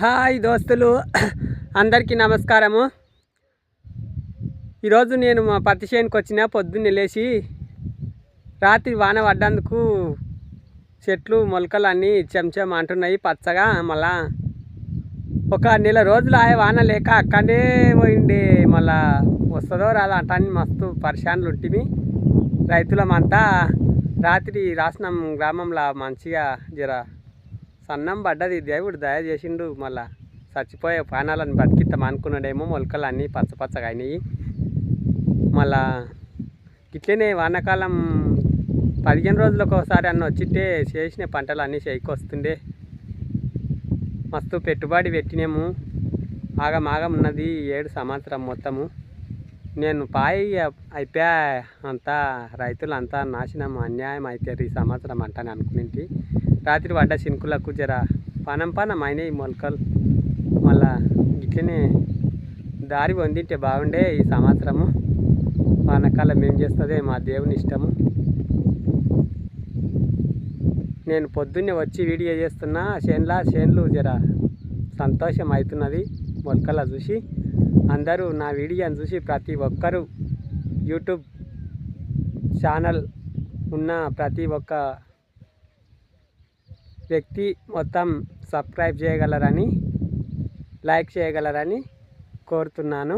Hi దోస్తులు, అందరికీ నమస్కారము. ఈరోజు నేను మా పత్తి చేనుకి వచ్చిన పొద్దున్నే లేచి రాత్రి వాన పడ్డందుకు చెట్లు మొలకలు అన్నీ చెంచం అంటున్నాయి పచ్చగా. మళ్ళా ఒక నెల రోజులు ఆ వాన లేక అక్కడే పోయింది. మళ్ళా వస్తుందో రాదో అంటాన్ని మస్తు పరిశాన్లు ఉంటుంది. రైతులమంతా రాత్రి రాసినాం గ్రామంలో మంచిగా జర సన్నం పడ్డది. దేవుడు దయ చేసిండు. మళ్ళా చచ్చిపోయే ప్రాణాలను బతికిస్తాం అనుకున్నాడేమో. మొలకలు అన్నీ పచ్చగా అయినాయి. మళ్ళా ఇట్లనే వానాకాలం 15 రోజులకు ఒకసారి అన్న వచ్చిట్టే చేసిన పంటలు అన్నీ చేయికొస్తుండే. మస్తు పెట్టుబడి పెట్టినాము. ఆగం ఉన్నది 7 సంవత్సరం మొత్తము. నేను అయిపోయా అంతా రైతులంతా నాశనం అన్యాయం అవుతారు ఈ సంవత్సరం అంటాను అనుకునేంటి. రాత్రి పడ్డ చినుకులకు జర పానం అయినాయి మొలకలు. మళ్ళా ఇట్లనే దారి పొందింటే బాగుండే ఈ సంవత్సరము. వానకాలం ఏం చేస్తుందే మా దేవుని ఇష్టము. నేను పొద్దున్నే వచ్చి వీడియో చేస్తున్నా. చేన్లు జర సంతోషం అవుతున్నది మొలకల చూసి. అందరూ నా వీడియోని చూసి ప్రతి ఒక్కరూ యూట్యూబ్ ఛానల్ ఉన్న ప్రతి ఒక్క వ్యక్తి మొత్తం సబ్స్క్రైబ్ చేయగలరని, లైక్ చేయగలరని కోరుతున్నాను.